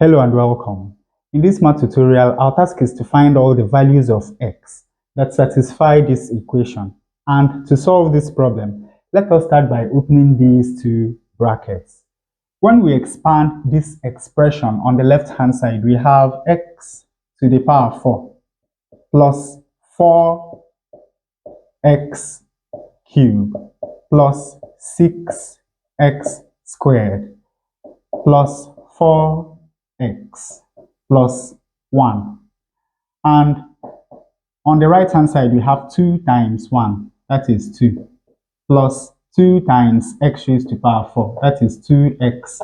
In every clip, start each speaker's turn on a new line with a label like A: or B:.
A: Hello and welcome. In this math tutorial, our task is to find all the values of x that satisfy this equation. And to solve this problem, let us start by opening these two brackets. When we expand this expression on the left-hand side, we have x to the power 4 plus 4x cubed plus 6x squared plus 4x plus 1. And on the right hand side, we have 2 times 1, that is 2, plus 2 times x raised to power 4, that is 2x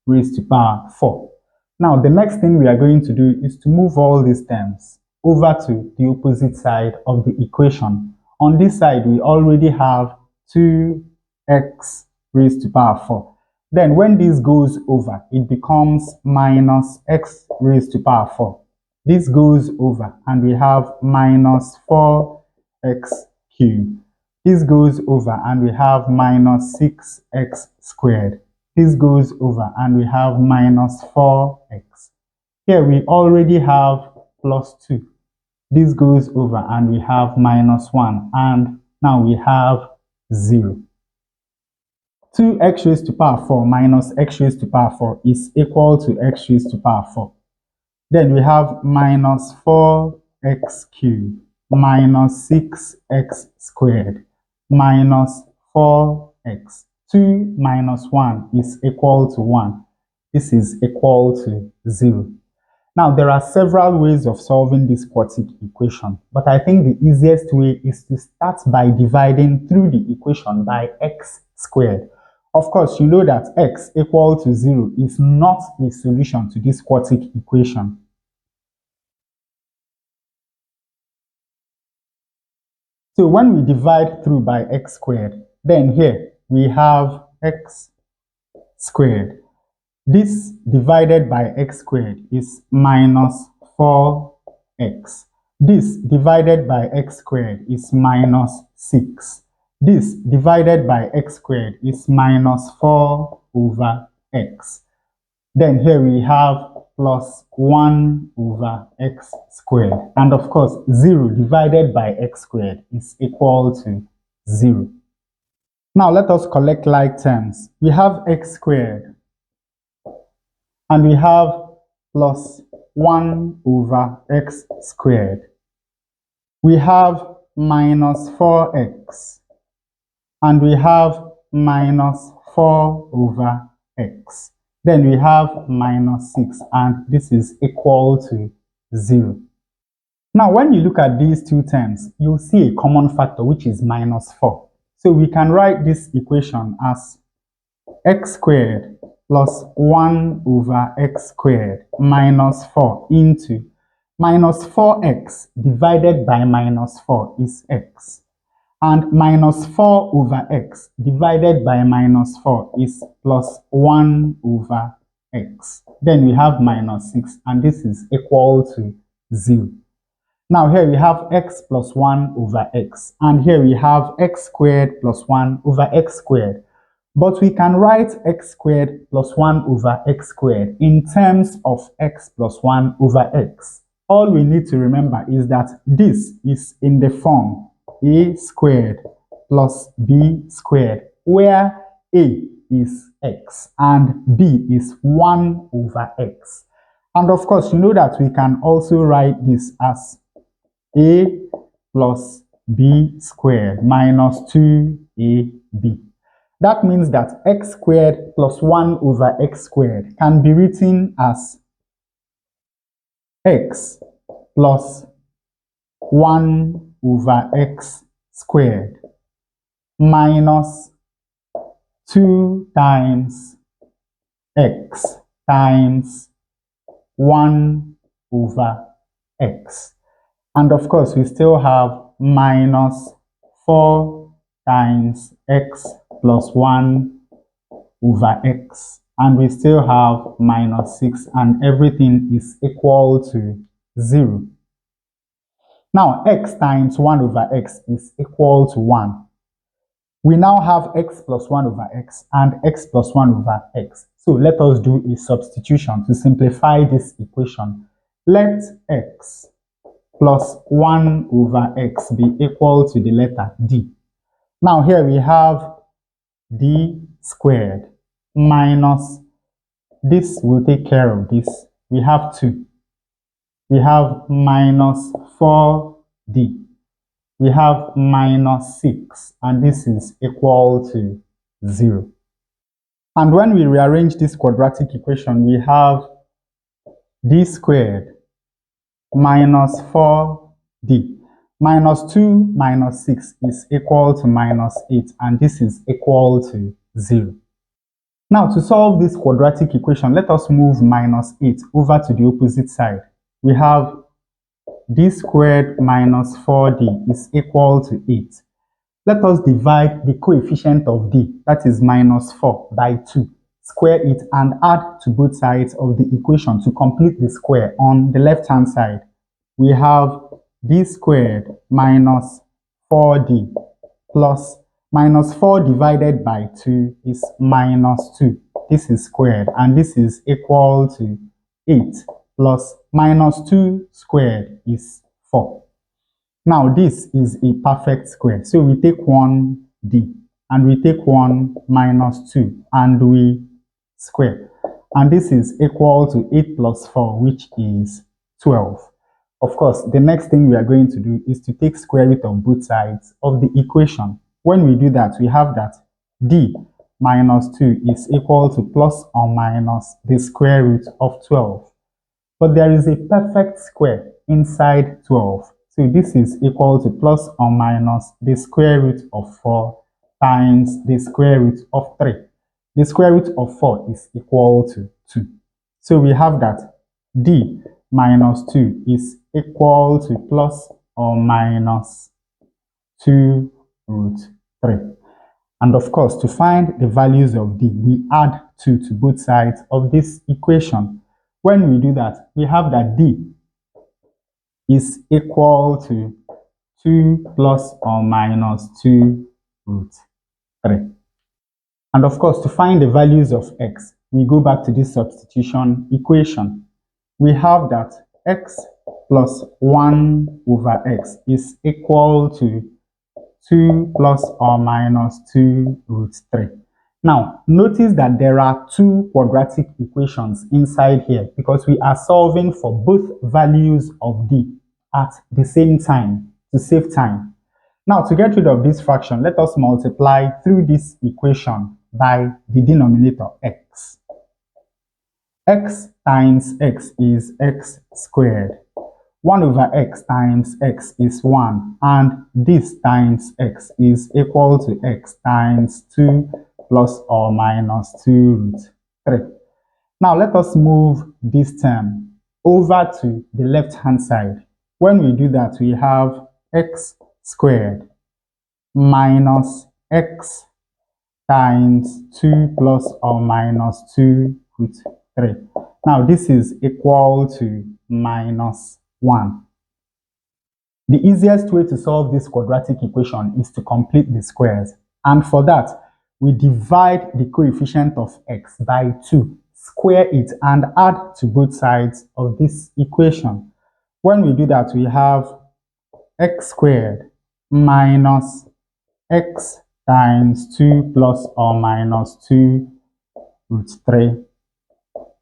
A: raised to power 4. Now, the next thing we are going to do is to move all these terms over to the opposite side of the equation. On this side, we already have 2x raised to power 4. Then when this goes over, it becomes minus x raised to power 4. This goes over and we have minus 4x cubed. This goes over and we have minus 6x squared. This goes over and we have minus 4x. Here we already have plus 2. This goes over and we have minus 1. And now we have 0. 2x raised to power 4 minus x raised to power 4 is equal to x raised to power 4. Then we have minus 4x cubed minus 6x squared minus 4x. 2 minus 1 is equal to 1. This is equal to 0. Now, there are several ways of solving this quartic equation, but I think the easiest way is to start by dividing through the equation by x squared. Of course, you know that x equal to 0 is not a solution to this quartic equation. So when we divide through by x squared, then here we have x squared. This divided by x squared is minus 4x. This divided by x squared is minus 6. This divided by x squared is minus 4 over x. Then here we have plus 1 over x squared. And of course, 0 divided by x squared is equal to 0. Now let us collect like terms. We have x squared and we have plus 1 over x squared. We have minus 4x. And we have minus 4 over x. Then we have minus 6, and this is equal to 0. Now, when you look at these two terms, you'll see a common factor, which is minus 4. So we can write this equation as x squared plus 1 over x squared minus 4 into minus 4x divided by minus 4 is x. And minus 4 over x divided by minus 4 is plus 1 over x. Then we have minus 6, and this is equal to 0. Now here we have x plus 1 over x, and here we have x squared plus 1 over x squared. But we can write x squared plus 1 over x squared in terms of x plus 1 over x. All we need to remember is that this is in the form a squared plus b squared, where a is x and b is 1 over x. And of course, you know that we can also write this as a plus b squared minus 2ab. That means that x squared plus 1 over x squared can be written as x plus 1 over x squared minus 2 times x times 1 over x. And of course, we still have minus 4 times x plus 1 over x. And we still have minus 6, and everything is equal to 0. Now, x times 1 over x is equal to 1. We now have x plus 1 over x and x plus 1 over x. So let us do a substitution to simplify this equation. Let x plus 1 over x be equal to the letter d. Now here we have d squared minus, this will take care of this. We have 2. We have minus 4d. We have minus 6, and this is equal to 0. And when we rearrange this quadratic equation, we have d squared minus 4d. Minus 2 minus 6 is equal to minus 8, and this is equal to 0. Now, to solve this quadratic equation, let us move minus 8 over to the opposite side. We have d squared minus 4d is equal to 8. Let us divide the coefficient of d, that is minus 4, by 2. Square it and add to both sides of the equation to complete the square on the left-hand side. We have d squared minus 4d plus minus 4 divided by 2 is minus 2. This is squared, and this is equal to 8 plus minus 2 squared is 4. Now this is a perfect square. So we take 1d and we take 1 minus 2 and we square. And this is equal to 8 plus 4, which is 12. Of course, the next thing we are going to do is to take square root of both sides of the equation. When we do that, we have that d minus 2 is equal to plus or minus the square root of 12. But there is a perfect square inside 12. So this is equal to plus or minus the square root of 4 times the square root of 3. The square root of 4 is equal to 2. So we have that d minus 2 is equal to plus or minus 2 root 3. And of course, to find the values of d, we add 2 to both sides of this equation. When we do that, we have that d is equal to 2 plus or minus 2 root 3. And of course, to find the values of x, we go back to this substitution equation. We have that x plus 1 over x is equal to 2 plus or minus 2 root 3. Now, notice that there are two quadratic equations inside here because we are solving for both values of d at the same time to save time. Now, to get rid of this fraction, let us multiply through this equation by the denominator x. X times x is x squared. 1 over x times x is 1, and this times x is equal to x times 2 plus or minus 2 root 3. Now let us move this term over to the left-hand side. When we do that, we have x squared minus x times 2 plus or minus 2 root 3. Now this is equal to minus 1. The easiest way to solve this quadratic equation is to complete the squares. And for that, we divide the coefficient of x by 2, square it, and add to both sides of this equation. When we do that, we have x squared minus x times 2 plus or minus 2 root 3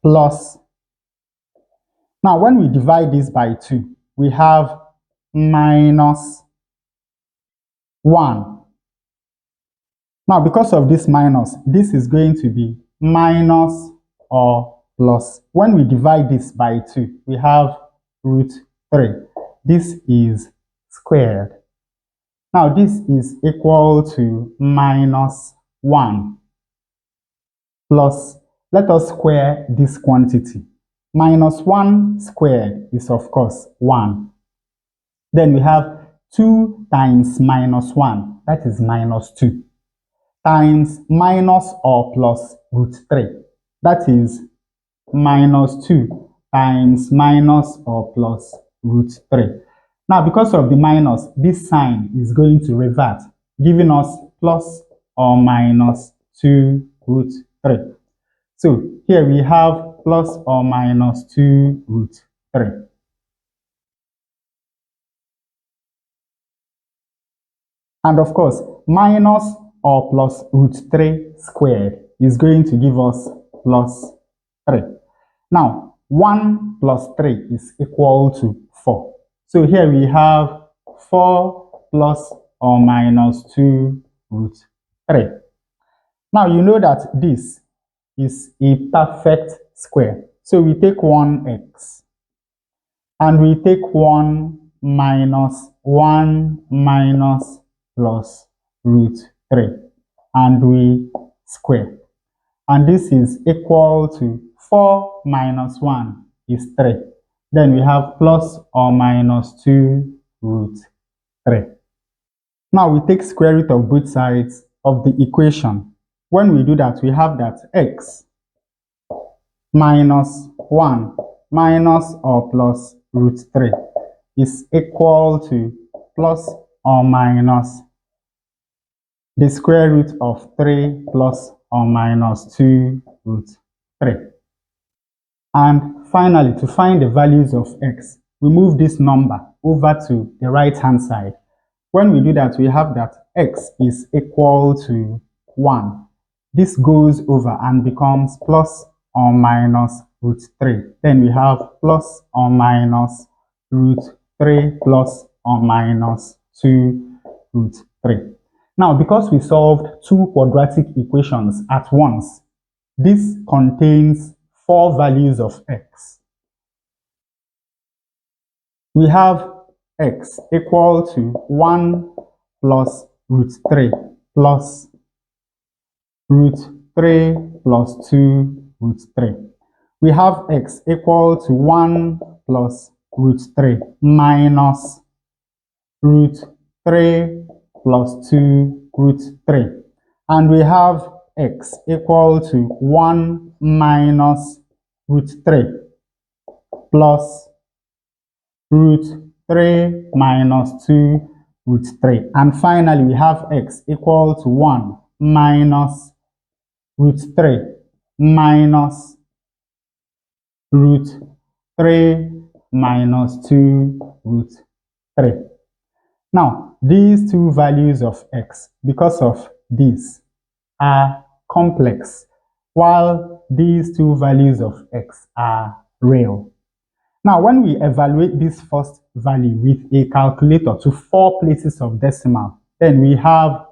A: plus. Now, when we divide this by 2, we have minus 1. Now, because of this minus, this is going to be minus or plus. When we divide this by 2, we have root 3. This is squared. Now, this is equal to minus 1 plus, let us square this quantity. Minus 1 squared is, of course, 1. Then we have 2 times minus 1, that is minus 2, times minus or plus root 3, that is minus 2 times minus or plus root 3. Now, because of the minus, this sign is going to revert, giving us plus or minus 2 root 3. So here we have plus or minus 2 root 3. And of course, minus or plus root 3 squared is going to give us plus 3. Now, 1 plus 3 is equal to 4. So here we have 4 plus or minus 2 root 3. Now, you know that this is a perfect square. So we take 1x and we take 1 minus plus root 3 and we square. And this is equal to 4 minus 1 is 3. Then we have plus or minus 2 root 3. Now we take square root of both sides of the equation. When we do that, we have that x minus 1 minus or plus root 3 is equal to plus or minus the square root of 3 plus or minus 2 root 3. And finally, to find the values of x, we move this number over to the right hand side. When we do that, we have that x is equal to 1. This goes over and becomes plus or minus root 3. Then we have plus or minus root 3 plus or minus 2 root 3. Now, because we solved two quadratic equations at once, this contains 4 values of x. We have x equal to 1 plus root 3 plus root 3 plus 2 root 3. We have x equal to 1 plus root 3 minus root 3 plus 2 root 3. And we have x equal to 1 minus root 3 plus root 3 minus 2 root 3. And finally, we have x equal to 1 minus root 3 minus root 3 minus 2 root 3. Now, these two values of x, because of this, are complex, while these two values of x are real. Now, when we evaluate this first value with a calculator to 4 places of decimal, then we have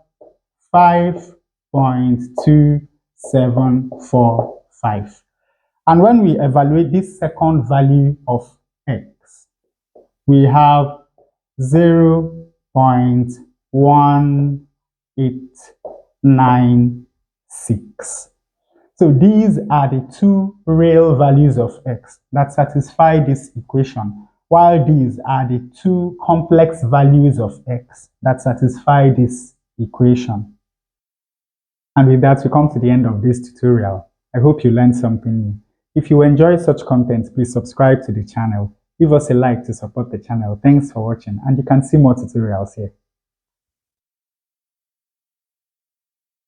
A: 5.2745. And when we evaluate this second value of x, we have 0.1896. So these are the two real values of x that satisfy this equation, while these are the two complex values of x that satisfy this equation. And with that, we come to the end of this tutorial. I hope you learned something new. If you enjoy such content, please subscribe to the channel. Give us a like to support the channel. Thanks for watching, and you can see more tutorials here.